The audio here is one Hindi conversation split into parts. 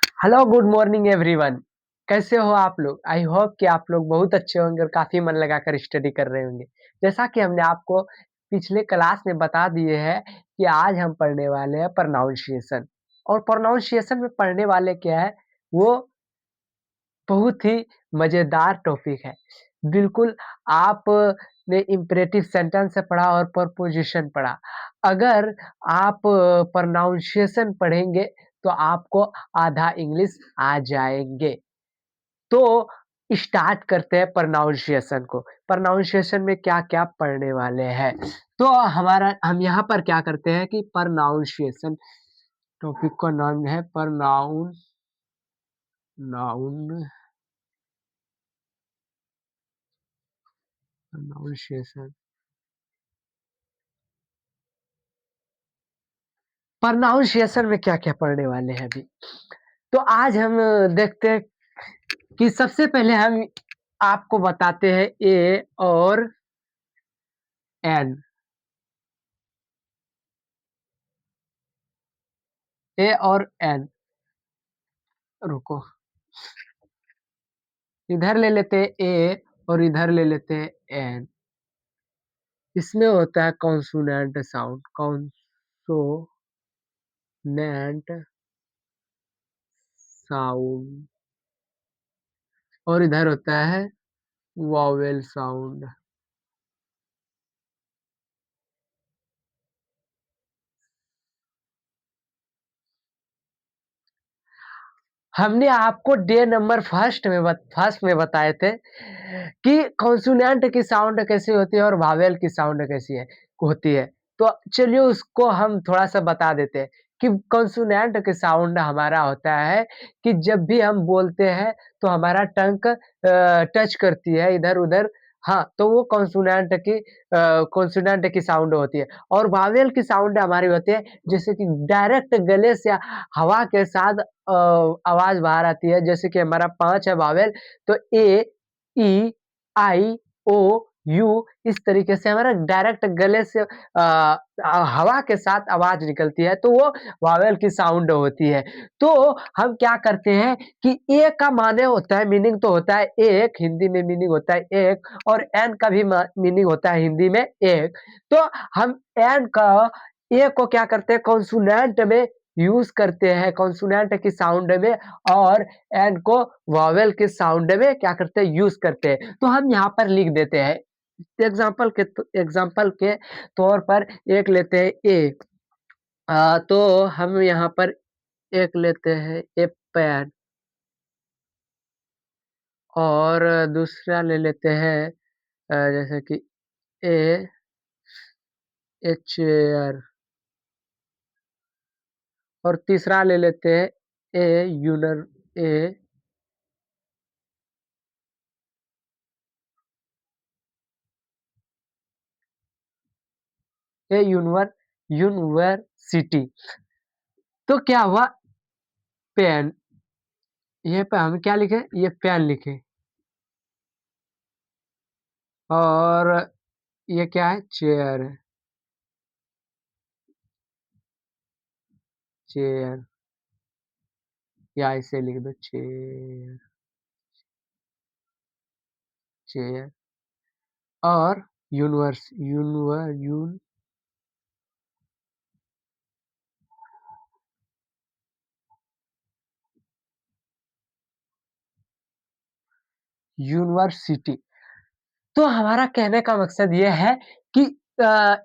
Hello, good morning everyone. कैसे हो आप लोग? आई होप कि आप लोग बहुत अच्छे होंगे और काफ़ी मन लगाकर स्टडी कर रहे होंगे। जैसा कि हमने आपको पिछले क्लास में बता दिए हैं कि आज हम पढ़ने वाले हैं प्रोनाउंसिएशन और प्रोनाउंसिएशन में पढ़ने वाले क्या है, वो बहुत ही मज़ेदार टॉपिक है। बिल्कुल आपने इम्परेटिव सेंटेंस से पढ़ा और प्रपोज़िशन पढ़ा। अगर आप प्रोनाउंसिएशन पढ़ेंगे तो आपको आधा इंग्लिश आ जाएँगे। तो स्टार्ट करते हैं प्रोनाउंसिएशन को। प्रोनाउंसिएशन में क्या-क्या पढ़ने वाले हैं। तो हम यहाँ पर क्या करते हैं कि प्रोनाउंसिएशन टॉपिक का नाम है नाउन प्रोनाउंसिएशन। प्रोनाउंसिएशन में क्या-क्या पढ़ने वाले हैं अभी। तो आज हम देखते हैं कि सबसे पहले हम आपको बताते हैं ए और एन। ए और एन। रुको, इधर ले लेते हैं ए और इधर ले लेते हैं एन। इसमें होता है कॉन्सोनेंट साउंड, कॉन्सोनेंट साउंड और इधर होता है वोवेल साउंड। हमने आपको डे नंबर फर्स्ट में बताए थे कि कॉन्सोनेंट की साउंड कैसी होती है और वावेल की साउंड कैसी होती है। तो चलिए उसको हम थोड़ा-सा बता देते हैं कि कॉन्सोनेंट की साउंड हमारा होता है कि जब भी हम बोलते हैं तो हमारा टंग टच करती है इधर-उधर। हाँ, तो वो कॉन्सोनेंट की साउंड होती है और वावेल की साउंड हमारी होती है जैसे कि डायरेक्ट गले से हवा के साथ आवाज़ बाहर आती है। जैसे कि हमारा 5 है वावेल, तो ए, ई, आई, ओ, यू इस तरीके से हमारा डायरेक्ट गले से हवा के साथ आवाज़ निकलती है, तो वो वावेल की साउंड होती है। तो हम क्या करते हैं कि ए का माने होता है, मीनिंग तो होता है एक, हिंदी में मीनिंग होता है एक और एन का भी मीनिंग होता है हिंदी में एक। तो हम एन का ए को क्या करते हैं कॉन्सोनेंट में यूज़ करते हैं, कॉन्सोनेंट की साउंड में और एन को वोवेल के साउंड में क्या करते हैं यूज़ करते हैं। तो हम यहाँ पर लिख देते हैं। एग्ज़ाम्पल के तौर पर एक लेते हैं ए। तो हम यहाँ पर एक लेते हैं पेन और दूसरा ले लेते हैं जैसे कि ए चेयर और तीसरा ले लेते हैं ए यूनर ए ए यूनिवर्सिटी। तो क्या हुआ पेन, ये पे हम क्या लिखे? ये पेन लिखे और ये क्या है? चेयर है, चेयर या इसे लिख दो चेयर, चेयर और यूनिवर्स यूनिवर यून यूनिवर्सिटी। तो हमारा कहने का मकसद ये है कि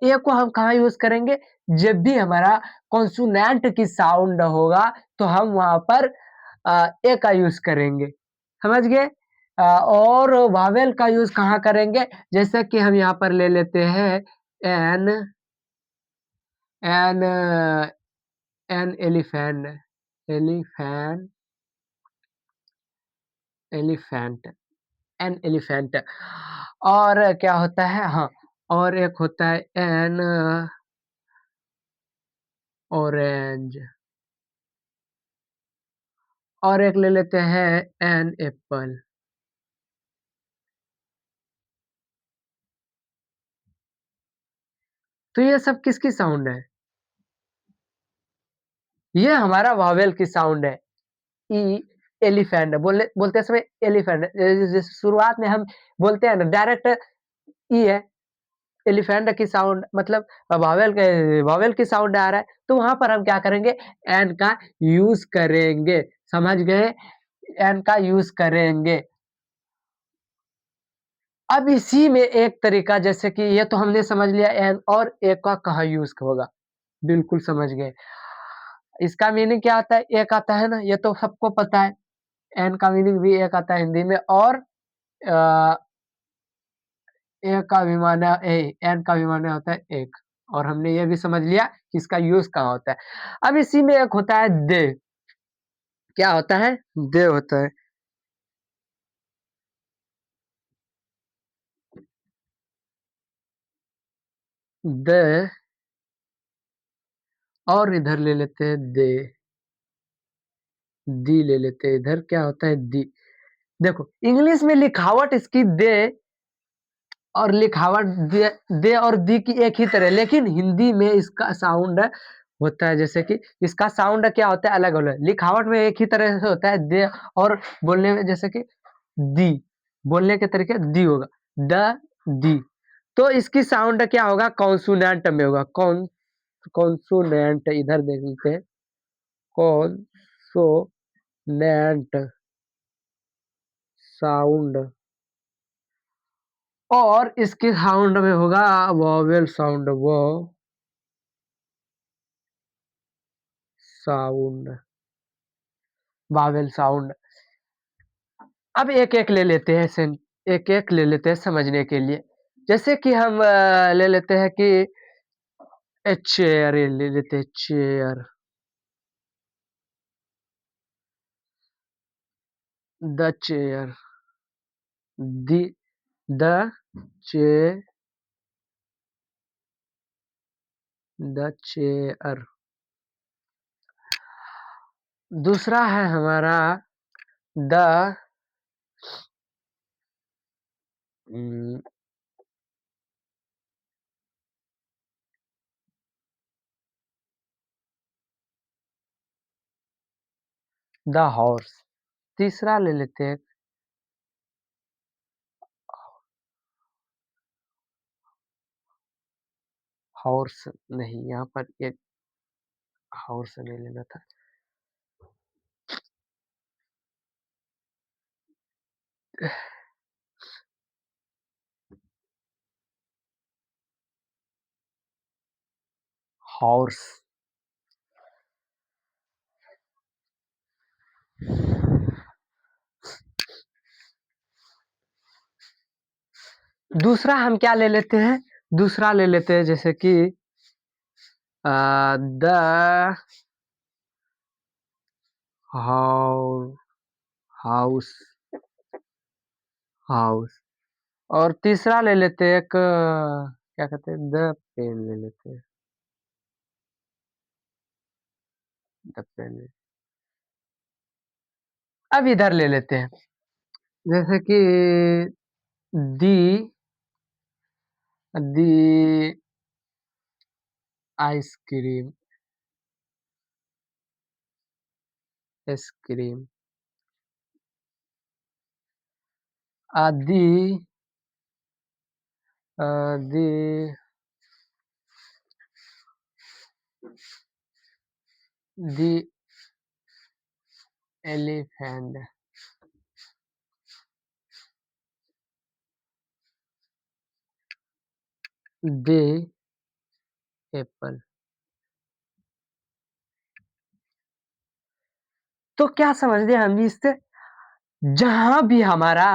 ए को हम कहाँ यूज़ करेंगे? जब भी हमारा कॉन्सोनेंट की साउंड होगा, तो हम वहाँ पर ए का यूज़ करेंगे। समझ गए? और वावेल का यूज़ कहाँ करेंगे? जैसे कि हम यहाँ पर ले लेते हैं an an an elephant elephant elephant an elephant और क्या होता है? हाँ, और एक होता है एन ऑरेंज और एक ले लेते हैं एन एप्पल। तो ये सब किसकी साउंड है? ये हमारा वावेल की साउंड है। ई एलिफेंट बोलते समय एलिफेंट जैसे शुरुआत में हम बोलते हैं ना डायरेक्ट ई है एलिफेंट की साउंड मतलब वावेल की साउंड आ रहा है तो वहां पर हम क्या करेंगे एन का यूज करेंगे समझ गए एन का यूज करेंगे अब इसी में एक तरीका जैसे कि ये तो हमने समझ लिया एन और एक का कहाँ यूज होगा बिल्कुल समझ गए इसका मीनिंग क्या आता है एक आता है ना ये तो सबको पता है एन का मीनिंग भी एक आता है हिंदी में और अ, एक का भी माना एन का भी माना होता है एक और हमने ये भी समझ लिया कि इसका यूज कहाँ होता है अब इसी में एक होता है दे क्या होता है दे होता है दे और इधर ले लेते हैं दे दी ले लेते हैं इधर क्या होता है दी देखो इंग्लिश में लिखावट इसकी दे और लिखावट दे और दी की एक ही तरह लेकिन हिंदी में इसका साउंड होता है जैसे कि इसका साउंड क्या होता है अलग अलग लिखावट में एक ही तरह से होता है दे और बोलने में जैसे कि दी बोलने के तरीके दी होगा द दी तो इसकी साउंड क्या होगा कॉन्सोनेंट में होगा कॉन्सोनेंट इधर देख लेते हैं कॉन्सोनेंट साउंड और इसके साउंड में होगा वॉवेल साउंड वो साउंड वावेल साउंड अब एक-एक ले लेते हैं एक-एक ले लेते हैं समझने के लिए जैसे कि हम ले लेते हैं कि चेयर ले लेते हैं chair the chair the the चे द चेयर दूसरा है हमारा द द हॉर्स तीसरा ले लेते हैं हॉर्स नहीं यहाँ पर एक हॉर्स नहीं लेना था हॉर्स दूसरा हम क्या ले लेते हैं दूसरा ले लेते हैं जैसे कि द हाउ हाउस हाउस और तीसरा ले लेते हैं एक क्या कहते हैं द पेन ले लेते हैं द पेन अब इधर ले लेते हैं जैसे कि the the ice cream ice cream the the the elephant the apple तो क्या समझ गए हम इससे जहां भी हमारा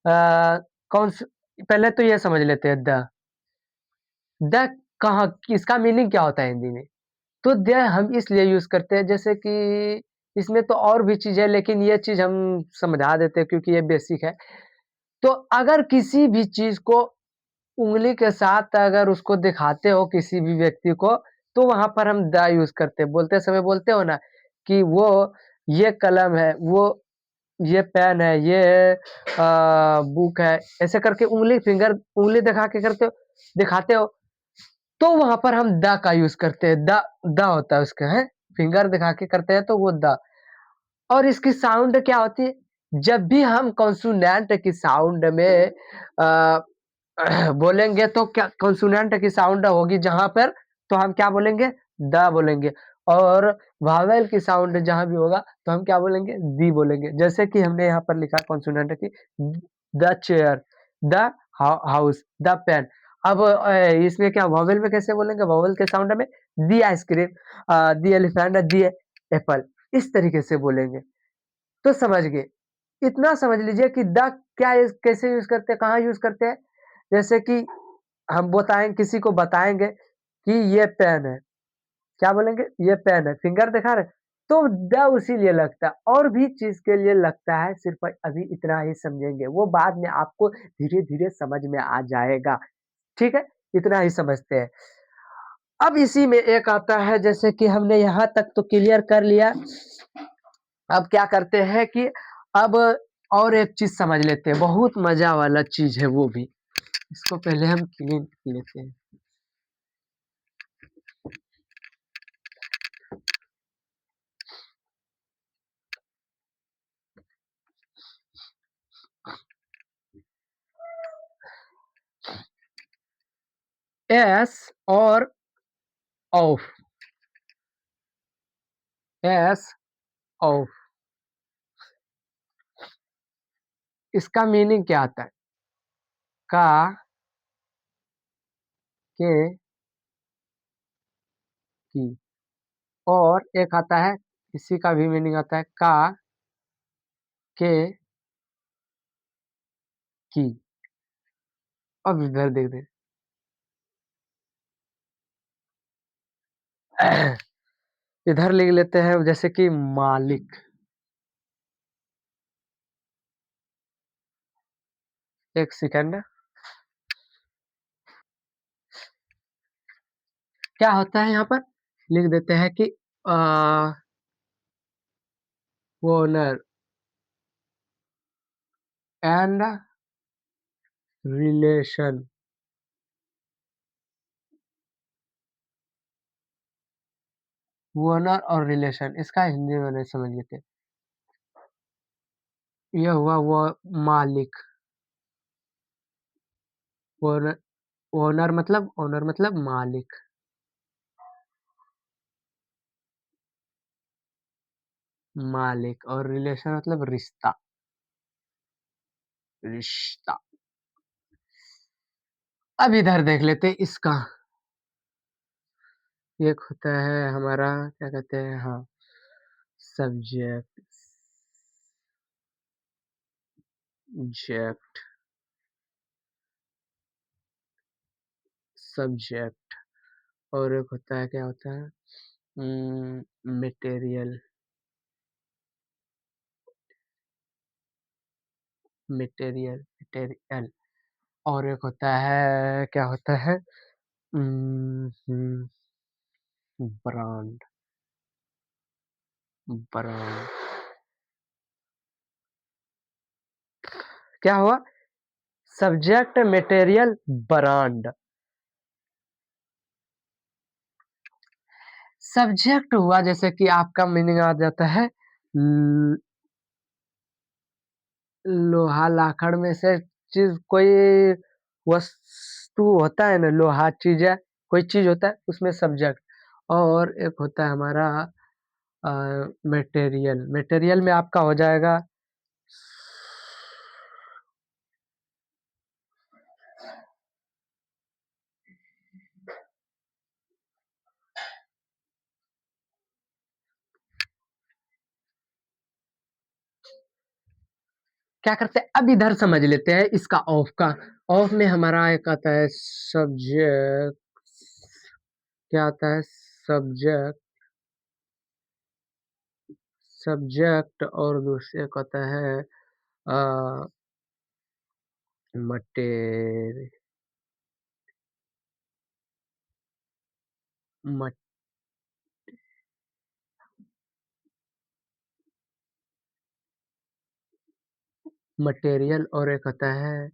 कौन पहले तो ये समझ लेते हैं द कहाँ इसका मीनिंग क्या होता है हिंदी में तो द हम इसलिए यूज करते हैं जैसे कि इसमें तो और भी चीज है लेकिन ये चीज हम समझा देते हैं क्योंकि ये बेसिक है तो अगर किसी भी चीज को उंगली के साथ अगर उसको दिखाते हो किसी भी व्यक्ति को तो वहां पर हम द यूज करते हैं बोलते समय बोलते हो ना कि वो ये कलम है वो ये पेन है ये बुक है ऐसे करके उंगली दिखा के करते हो दिखाते हो तो वहां पर हम द का यूज करते हैं द होता है उसका है फिंगर दिखा के करते हैं तो वो द और इसकी साउंड क्या होती है? जब भी हम कॉन्सोनेंट की साउंड में अ, बोलेंगे तो क्या कॉन्सोनेंट की साउंड होगी जहाँ पर तो हम क्या बोलेंगे? द बोलेंगे और वावेल की साउंड जहाँ भी होगा तो हम क्या बोलेंगे? दी बोलेंगे। जैसे कि हमने यहाँ पर लिखा कॉन्सोनेंट की the chair, the house, the pen. अब इसमें क्या वावेल में कैसे बोलेंगे? वावेल के साउंड में the ice cream, the elephant, the apple इस तरीके से बोलेंगे। तो समझ गए। इतना समझ लीजिए कि द क्या कैसे यूज़ करते हैं, कहाँ यूज़ करते हैं? जैसे कि हम किसी को बताएँगे कि ये पेन है। क्या बोलेंगे? ये पेन है, फिंगर दिखा रहे हैं? तो द उसीलिए लगता है और भी चीज़ के लिए लगता है, सिर्फ़ अभी इतना ही समझेंगे। वो बाद में आपको धीरे-धीरे समझ में आ जाएगा। ठीक है? इतना ही समझते हैं। अब इसी में एक आता है जैसे कि हमने यहाँ तक तो क्लियर कर लिया। अब क्या करते हैं कि अब और एक चीज़ समझ लेते हैं, बहुत मज़ा वाला चीज़ है वो भी। इसको पहले हम क्लीन कर लेते हैं। एस और ऑफ, एस ऑफ इसका मीनिंग क्या आता है? का, के, की और एक आता है, इसी का भी मीनिंग आता है का, के, की। अब इधर देख दे। इधर लिख लेते हैं जैसे कि मालिक। एक सेकंड। क्या होता है यहाँ पर? लिख देते हैं कि ओनर एंड रिलेशन। ओनर और रिलेशन इसका हिंदी में नहीं समझ लेते। ये हुआ वो मालिक। ओनर, ओनर मतलब मालिक। मालिक और रिलेशन मतलब रिश्ता, रिश्ता। अब इधर देख लेते हैं इसका। एक होता है हमारा क्या कहते हैं, हाँ, सब्जेक्ट, जेक्ट, सब्जेक्ट। और एक होता है क्या होता है, मटेरियल, मटेरियल। और एक होता है क्या होता है, ब्रांड, ब्रांड। क्या हुआ? Subject, material, brand. सब्जेक्ट हुआ जैसे कि आपका मीनिंग आ जाता है लोहा लाखड़ में से चीज, कोई वस्तु होता है ना, लोहा चीज है, कोई चीज होता है उसमें सब्जेक्ट। और एक होता है हमारा मटेरियल। मटेरियल में आपका हो जाएगा क्या करते हैं, अब इधर समझ लेते हैं इसका ऑफ का। ऑफ में हमारा एक आता है सब्जेक्ट। क्या आता है? सब्जेक्ट, सब्जेक्ट और दूसरे एक आता है मटेर मट, मटेरियल और एक आता है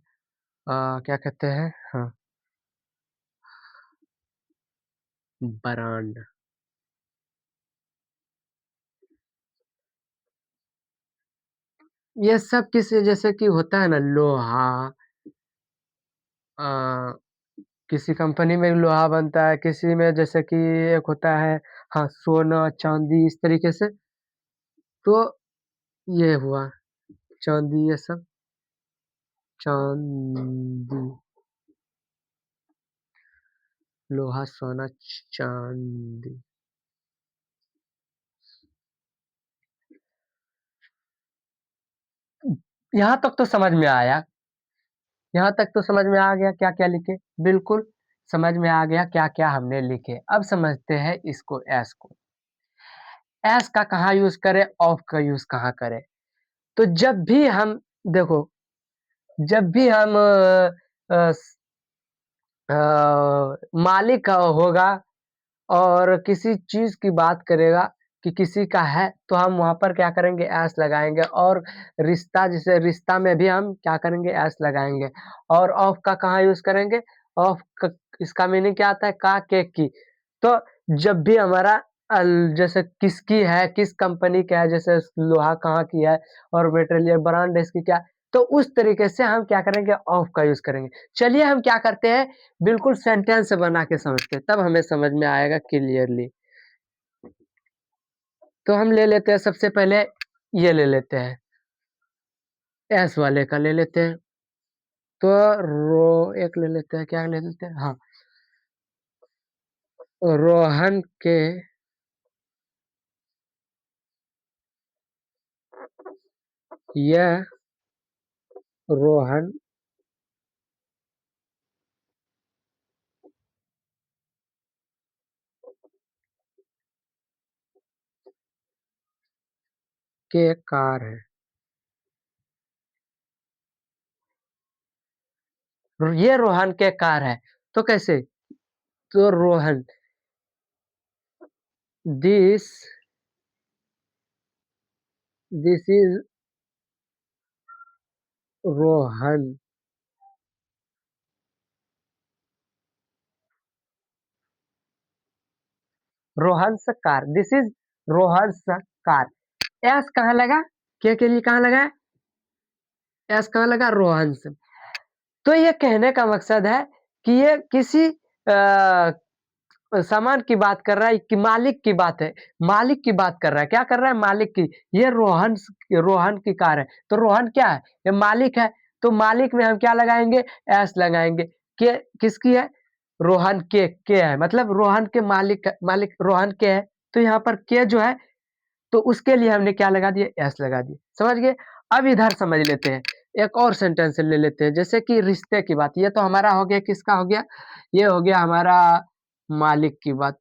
क्या कहते हैं, हाँ, ब्रांड। ये सब किस जैसे कि होता है ना लोहा अ, किसी कंपनी में लोहा बनता है, किसी में जैसे कि एक होता है हाँ, सोना, चाँदी इस तरीके से, तो ये हुआ चाँदी ये सब, चाँदी, लोहा, सोना, चाँदी। यहाँ तक तो समझ में आया, यहाँ तक तो समझ में आ गया क्या-क्या लिखे। बिल्कुल, समझ में आ गया क्या-क्या हमने लिखे। अब समझते हैं इसको एस को। एस का कहाँ यूज़ करें, ऑफ का यूज़ कहाँ करें? तो जब भी हम देखो, जब भी हम अ, स मालिक होगा और किसी चीज़ की बात करेगा कि किसी का है, तो हम वहाँ पर क्या करेंगे एस लगाएँगे और रिश्ता जैसे रिश्ता में भी हम क्या करेंगे एस लगाएँगे और ऑफ का कहाँ यूज़ करेंगे? ऑफ क इसका मीनिंग क्या आता है? का, के, की। तो जब भी हमारा जैसे किसकी है, किस कंपनी का है, जैसे लोहा कहाँ की है और मटेरियल ब्रांड इसकी क्या है, तो उस तरीके से हम क्या करेंगे ऑफ का यूज़ करेंगे। चलिए हम क्या करते हैं बिल्कुल सेंटेंस बना के समझते हैं, तब हमें समझ में आएगा क्लियरली। तो हम ले लेते हैं सबसे पहले ये ले लेते हैं, एस वाले का ले लेते हैं। तो एक ले लेते हैं, क्या ले लेते हैं? हाँ, रोहन के यह रोहन के कार है। ये रोहन के कार है। तो कैसे? तो Rohan this this is Rohan Rohan's car. This is Rohan's car. S कहाँ लगा? के लिए कहाँ लगा? एस कहाँ लगा? रोहन्स। तो ये कहने का मकसद है कि ये किसी सामान की बात कर रहा है कि मालिक की बात है। मालिक की बात कर रहा है, क्या कर रहा है? मालिक की। ये रोहन की कार है, तो रोहन क्या है? ये मालिक है, तो मालिक में हम क्या लगाएँगे? एस लगाएँगे। के किसकी है? रोहन के है, मतलब रोहन के मालिक रोहन के है, तो यहाँ पर के जो है तो उसके लिए हमने क्या लगा दिए? एस लगा दिए। समझ गए? अब इधर समझ लेते हैं, एक और सेंटेंस ले लेते हैं, जैसे कि रिश्ते की बात, ये तो हमारा हो गया किसका हो गया? ये हो गया हमारा मालिक की बात,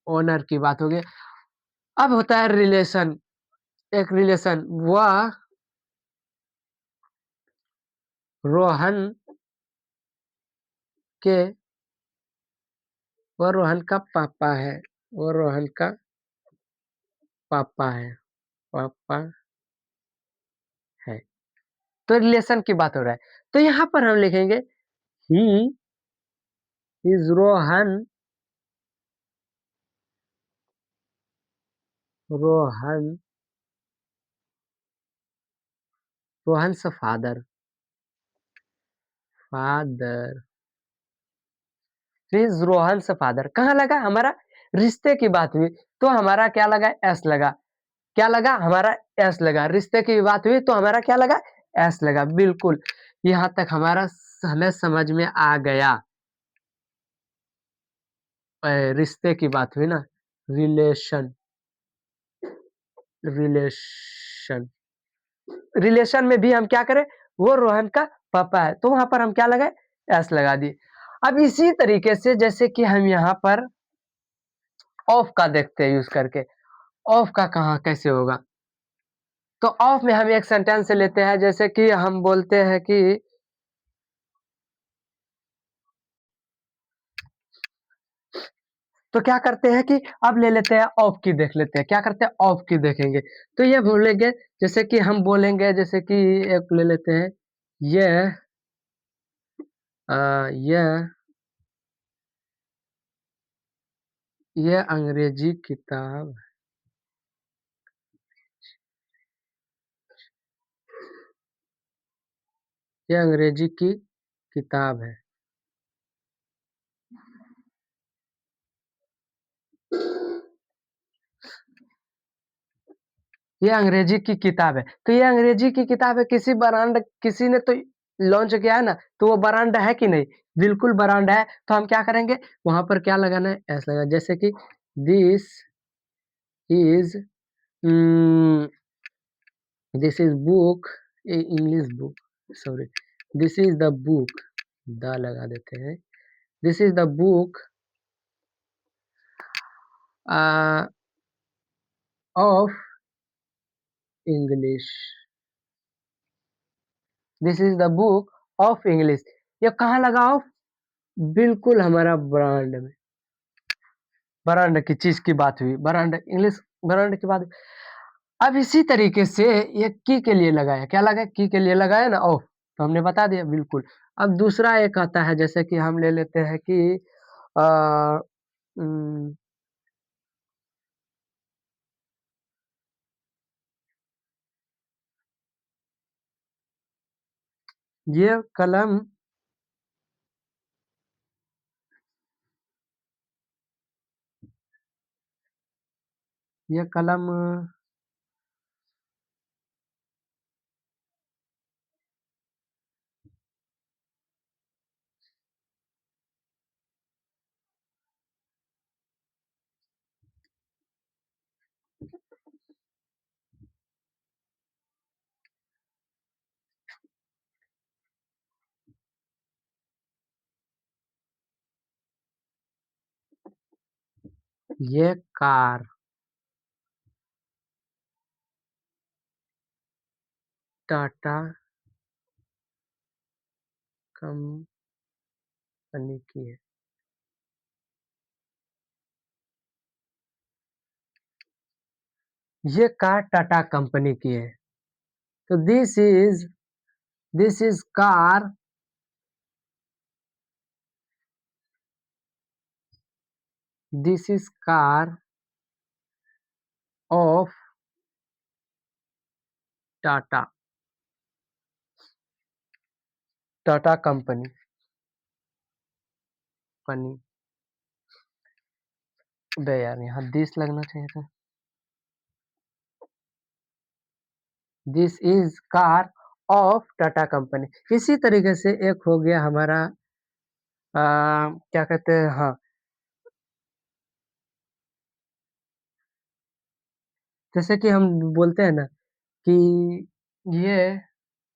ओनर की बात हो गई। अब होता है रिलेशन, एक रिलेशन, वह रोहन के वह रोहन का पापा है, वो रोहन का पापा है, पापा है। तो रिलेशन की बात हो रहा है, तो यहाँ पर हम लिखेंगे he is Rohan Rohan's father, father is Rohan's father. कहाँ लगा? हमारा रिश्ते की बात हुई, तो हमारा क्या लगा? एस लगा। क्या लगा? हमारा एस लगा। रिश्ते की बात हुई तो हमारा क्या लगा? एस लगा। बिल्कुल, यहाँ तक हमें समझ में आ गया। रिश्ते की बात हुई ना, रिलेशन रिलेशन रिलेशन में भी हम क्या करें? वो रोहन का पापा है, तो वहाँ पर हम क्या लगाए? एस लगा दिए। अब इसी तरीके से जैसे कि हम यहाँ पर ऑफ का देखते हैं यूज़ करके, ऑफ का कहाँ कैसे होगा? तो ऑफ में हम एक सेंटेंस लेते हैं जैसे कि हम बोलते हैं कि तो क्या करते हैं कि अब ले लेते हैं ऑफ की देख लेते हैं। क्या करते हैं? ऑफ की देखेंगे। तो ये बोलेंगे जैसे कि हम बोलेंगे जैसे कि एक ले लेते हैं, यह यह अंग्रेजी किताब ये अंग्रेजी की किताब है। ये अंग्रेजी की किताब है। तो ये अंग्रेजी की किताब है, किसी ने तो लॉन्च किया है ना, तो वो ब्रांड है कि नहीं? बिल्कुल ब्रांड है। तो हम क्या करेंगे, वहाँ पर क्या लगाना है? एस लगाना, जैसे कि this is um, this is book, A English book, sorry, this is the book, the लगा देते हैं। This is the book a, of English. This is the book of English. ये कहाँ लगा ऑफ? बिल्कुल हमारा ब्रांड में। ब्रांड की चीज़ की बात हुई, ब्रांड इंग्लिश ब्रांड की बात हुई। अब इसी तरीके से ये की के लिए लगाया, क्या लगाया? की के लिए लगाया ना ऑफ, तो हमने बता दिया बिल्कुल। अब दूसरा एक आता है, जैसे कि हम ले लेते हैं कि अ, उम, ये कलम ये कलम ये कार टाटा कंपनी की है। ये कार टाटा कंपनी की है। तो this is car this is car of Tata Tata company पनी बे यार, यहाँ दिस लगना चाहिए था। This is car of Tata company. इसी तरीके से एक हो गया हमारा क्या कहते हैं, हाँ, जैसे कि हम बोलते हैं ना कि ये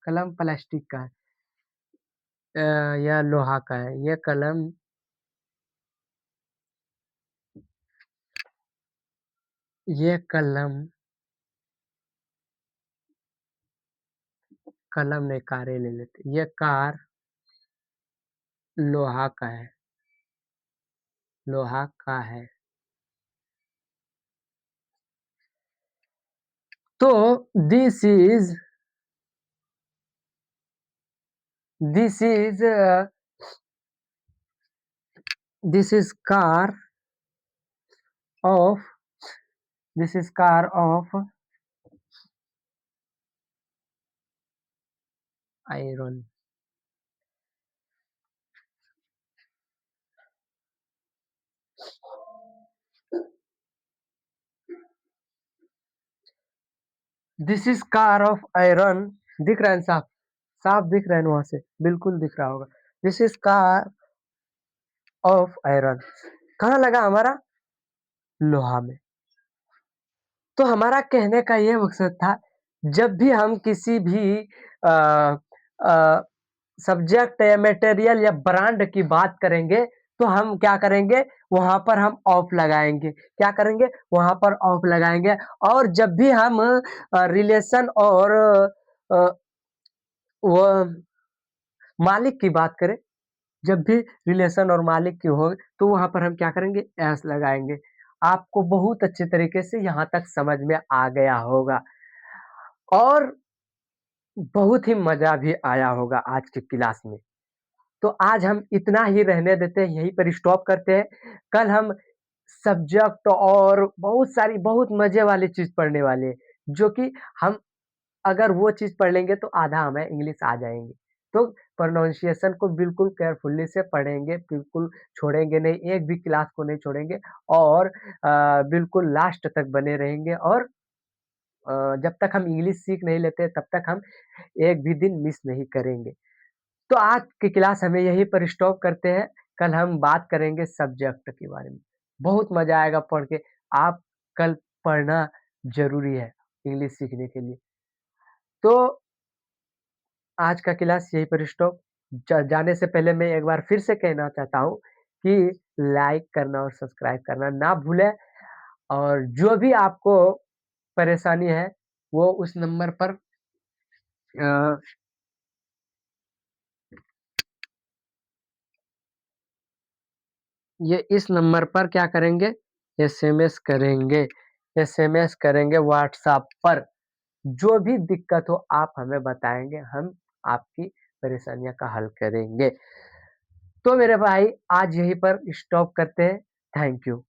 कलम प्लास्टिक का है, या लोहा का है। ये कलम कलम नहीं, कारें ले लेते। ये कार लोहा का है, लोहा का है। तो this is this is this is car of this is car of iron. This is car of iron. दिख रहा है साफ? साफ दिख रहा है वहां से, बिल्कुल दिख रहा होगा। This is car of iron कहाँ लगा हमारा? लोहा में। तो हमारा कहने का ये मकसद था, जब भी हम किसी भी आ, आ, सब्जेक्ट या मटेरियल या ब्रांड की बात करेंगे, तो हम क्या करेंगे, वहां पर हम ऑफ लगाएंगे। क्या करेंगे? वहां पर ऑफ लगाएंगे। और जब भी हम रिलेशन और अ, वो मालिक की बात करें, जब भी रिलेशन और मालिक की हो, तो वहां पर हम क्या करेंगे? एस लगाएंगे। आपको बहुत अच्छे तरीके से यहाँ तक समझ में आ गया होगा और बहुत ही मजा भी आया होगा आज की क्लास में। तो आज हम इतना ही रहने देते हैं, यहीं पर स्टॉप करते हैं। कल हम सब्जेक्ट और बहुत मजे वाली चीज पढ़ने वाले हैं, जो कि हम अगर वो चीज पढ़ लेंगे तो आधा हमें इंग्लिश आ जाएंगे। तो प्रोनाउंसिएशन को बिल्कुल केयरफुली से पढ़ेंगे, बिल्कुल छोड़ेंगे नहीं, एक भी क्लास को नहीं छोड़ेंगे और बिल्कुल लास्ट तक बने रहेंगे और जब तक हम इंग्लिश सीख नहीं लेते तब तक हम एक भी दिन मिस नहीं करेंगे। तो आज की क्लास हमें यहीं पर स्टॉप करते हैं, कल हम बात करेंगे सब्जेक्ट के बारे में। बहुत मज़ा आएगा पढ़ के, आप कल पढ़ना ज़रूरी है इंग्लिश सीखने के लिए। तो आज का क्लास यहीं पर स्टॉप। जाने से पहले मैं एक बार फिर से कहना चाहता हूँ कि लाइक करना और सब्सक्राइब करना ना भूलें और जो भी आपको परेशानी है, वो उस नंबर पर अ, ये इस नंबर पर क्या करेंगे? एसएमएस करेंगे, एसएमएस करेंगे व्हाट्सएप पर। जो भी दिक्कत हो आप हमें बताएँगे, हम आपकी परेशानियों का हल करेंगे। तो मेरे भाई आज यहीं पर स्टॉप करते हैं। Thank you.